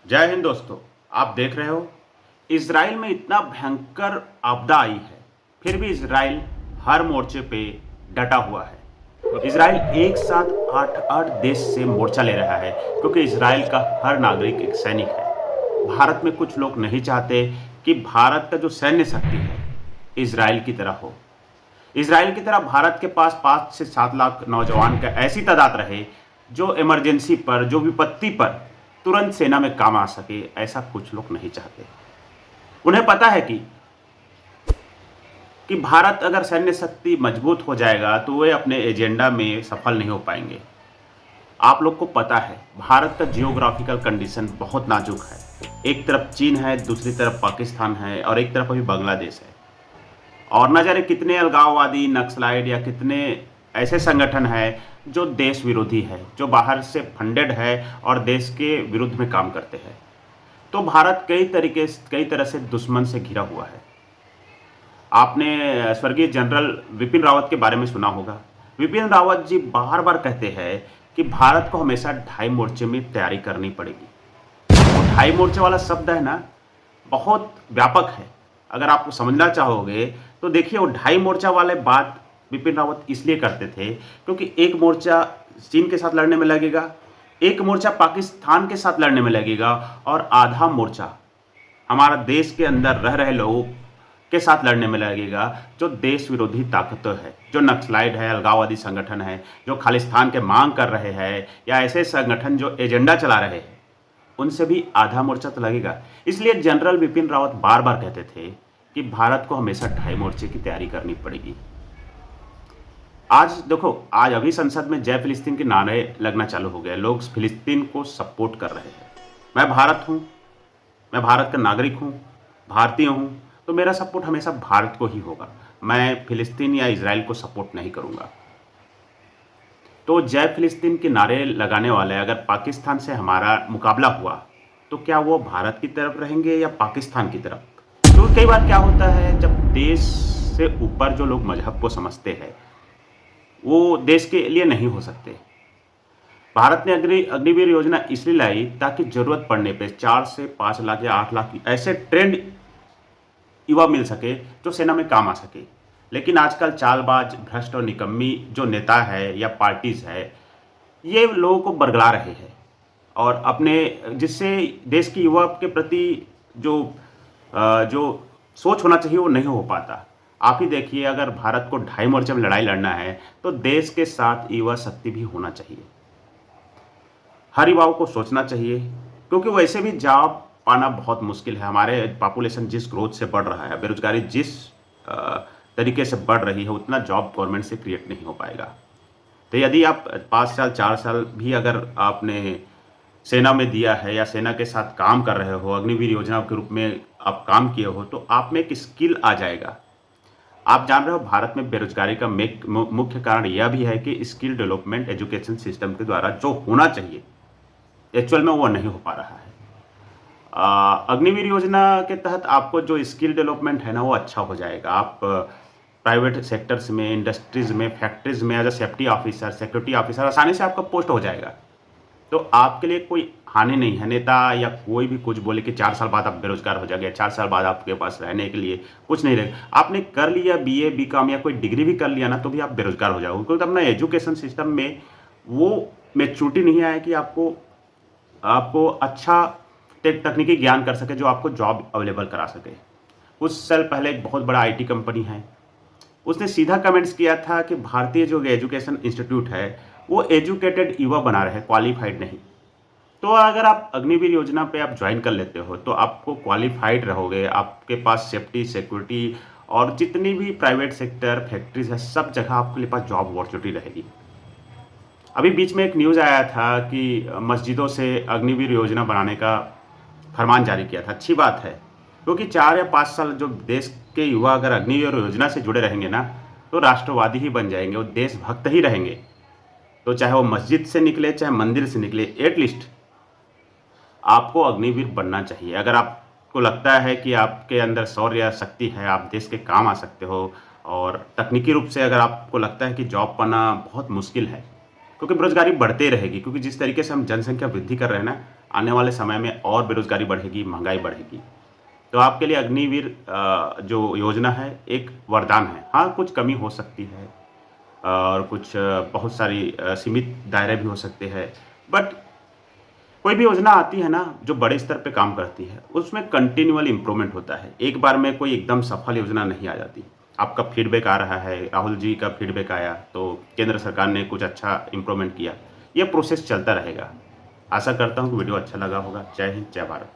जय हिंद दोस्तों। आप देख रहे हो इज़राइल में इतना भयंकर आपदा आई है, फिर भी इज़राइल हर मोर्चे पे डटा हुआ है। इज़राइल एक साथ 8-8 देश से मोर्चा ले रहा है क्योंकि इज़राइल का हर नागरिक एक सैनिक है। भारत में कुछ लोग नहीं चाहते कि भारत का जो सैन्य शक्ति है, इज़राइल की तरह हो। इज़राइल की तरह भारत के पास 5 से 7 लाख नौजवान का ऐसी तादाद रहे, जो इमरजेंसी पर, जो विपत्ति पर तुरंत सेना में काम आ सके, ऐसा कुछ लोग नहीं चाहते। उन्हें पता है कि भारत अगर सैन्य शक्ति मजबूत हो जाएगा तो वे अपने एजेंडा में सफल नहीं हो पाएंगे। आप लोग को पता है भारत का जियोग्राफिकल कंडीशन बहुत नाजुक है। एक तरफ चीन है, दूसरी तरफ पाकिस्तान है और एक तरफ अभी बांग्लादेश है। और न जाने कितने अलगाववादी, नक्सलाइट या कितने ऐसे संगठन हैं जो देश विरोधी है, जो बाहर से फंडेड है और देश के विरुद्ध में काम करते हैं। तो भारत कई तरह से दुश्मन से घिरा हुआ है। आपने स्वर्गीय जनरल विपिन रावत के बारे में सुना होगा। विपिन रावत जी बार बार कहते हैं कि भारत को हमेशा ढाई मोर्चे में तैयारी करनी पड़ेगी। वो ढाई मोर्चे वाला शब्द है ना, बहुत व्यापक है। अगर आपको समझना चाहोगे तो देखिए, वो ढाई मोर्चा वाले बात विपिन रावत इसलिए करते थे क्योंकि एक मोर्चा चीन के साथ लड़ने में लगेगा, एक मोर्चा पाकिस्तान के साथ लड़ने में लगेगा और आधा मोर्चा हमारा देश के अंदर रह रहे लोगों के साथ लड़ने में लगेगा, जो देश विरोधी ताकतें है, जो नक्सलाइट है, अलगाववादी संगठन है, जो खालिस्तान के मांग कर रहे हैं, या ऐसे संगठन जो एजेंडा चला रहे हैं, उनसे भी आधा मोर्चा तो लगेगा। इसलिए जनरल विपिन रावत बार बार कहते थे कि भारत को हमेशा ढाई मोर्चे की तैयारी करनी पड़ेगी। आज देखो, आज अभी संसद में जय फिलिस्तीन के नारे लगना चालू हो गए। लोग फिलिस्तीन को सपोर्ट कर रहे हैं। मैं भारत हूं, मैं भारत का नागरिक हूं, भारतीय हूं, तो मेरा सपोर्ट हमेशा भारत को ही होगा। मैं फिलिस्तीन या इजराइल को सपोर्ट नहीं करूंगा। तो जय फिलिस्तीन के नारे लगाने वाले अगर पाकिस्तान से हमारा मुकाबला हुआ तो क्या वो भारत की तरफ रहेंगे या पाकिस्तान की तरफ? तो कई बार क्या होता है, जब देश से ऊपर जो लोग मजहब को समझते हैं, वो देश के लिए नहीं हो सकते। भारत ने अग्निवीर योजना इसलिए लाई ताकि जरूरत पड़ने पे 4 से 5 लाख या 8 लाख ऐसे ट्रेंड युवा मिल सके जो सेना में काम आ सके। लेकिन आजकल चालबाज, भ्रष्ट और निकम्मी जो नेता है या पार्टीज है, ये लोगों को बरगला रहे हैं और अपने, जिससे देश की युवा के प्रति जो जो सोच होना चाहिए वो नहीं हो पाता। आप ही देखिए, अगर भारत को ढाई मोर्चे में लड़ाई लड़ना है तो देश के साथ युवा शक्ति भी होना चाहिए। हर युवाओं को सोचना चाहिए, क्योंकि वैसे भी जॉब पाना बहुत मुश्किल है। हमारे पॉपुलेशन जिस ग्रोथ से बढ़ रहा है, बेरोजगारी जिस तरीके से बढ़ रही है, उतना जॉब गवर्नमेंट से क्रिएट नहीं हो पाएगा। तो यदि आप 5 साल 4 साल भी अगर आपने सेना में दिया है या सेना के साथ काम कर रहे हो, अग्निवीर योजना के रूप में आप काम किए हो, तो आप में एक स्किल आ जाएगा। आप जान रहे हो, भारत में बेरोजगारी का मुख्य कारण यह भी है कि स्किल डेवलपमेंट एजुकेशन सिस्टम के द्वारा जो होना चाहिए एक्चुअल में वो नहीं हो पा रहा है। अग्निवीर योजना के तहत आपको जो स्किल डेवलपमेंट है ना, वो अच्छा हो जाएगा। आप प्राइवेट सेक्टर्स में, इंडस्ट्रीज में, फैक्ट्रीज में as a safety officer, security officer आसानी से आपका पोस्ट हो जाएगा। तो आपके लिए कोई हानि नहीं है। नेता या कोई भी कुछ बोले कि 4 साल बाद आप बेरोजगार हो जाएंगे, 4 साल बाद आपके पास रहने के लिए कुछ नहीं रहेगा। आपने कर लिया बीए, बीकॉम या कोई डिग्री भी कर लिया ना, तो भी आप बेरोजगार हो जाओगे, क्योंकि अपना एजुकेशन सिस्टम में वो मैच्योरिटी नहीं आया कि आपको आपको अच्छा तकनीकी ज्ञान कर सके जो आपको जॉब अवेलेबल करा सके। कुछ साल पहले एक बहुत बड़ा आईटी कंपनी है, उसने सीधा कमेंट्स किया था कि भारतीय जो एजुकेशन इंस्टीट्यूट है वो एजुकेटेड युवा बना रहे, क्वालिफाइड नहीं। तो अगर आप अग्निवीर योजना पे आप ज्वाइन कर लेते हो तो आपको क्वालिफाइड रहोगे, आपके पास सेफ्टी, सिक्योरिटी और जितनी भी प्राइवेट सेक्टर, फैक्ट्रीज है, सब जगह आपके पास जॉब अपॉर्चुनिटी रहेगी। अभी बीच में एक न्यूज़ आया था कि मस्जिदों से अग्निवीर योजना बनाने का फरमान जारी किया था। अच्छी बात है, क्योंकि 4 या 5 साल जो देश के युवा अगर अग्निवीर योजना से जुड़े रहेंगे ना, तो राष्ट्रवादी ही बन जाएंगे, वो देशभक्त ही रहेंगे। तो चाहे वो मस्जिद से निकले, चाहे मंदिर से निकले, एटलीस्ट आपको अग्निवीर बनना चाहिए। अगर आपको लगता है कि आपके अंदर शौर्य या शक्ति है, आप देश के काम आ सकते हो, और तकनीकी रूप से अगर आपको लगता है कि जॉब पाना बहुत मुश्किल है, क्योंकि बेरोजगारी बढ़ते रहेगी, क्योंकि जिस तरीके से हम जनसंख्या वृद्धि कर रहे हैं ना, आने वाले समय में और बेरोज़गारी बढ़ेगी, महँगाई बढ़ेगी। तो आपके लिए अग्निवीर जो योजना है एक वरदान है। हाँ, कुछ कमी हो सकती है और कुछ बहुत सारी सीमित दायरे भी हो सकते हैं। बट कोई भी योजना आती है ना, जो बड़े स्तर पे काम करती है, उसमें कंटिन्यूअल इम्प्रूवमेंट होता है। एक बार में कोई एकदम सफल योजना नहीं आ जाती। आपका फीडबैक आ रहा है, राहुल जी का फीडबैक आया, तो केंद्र सरकार ने कुछ अच्छा इम्प्रूवमेंट किया। ये प्रोसेस चलता रहेगा। आशा करता हूँ कि वीडियो अच्छा लगा होगा। जय हिंद, जय भारत।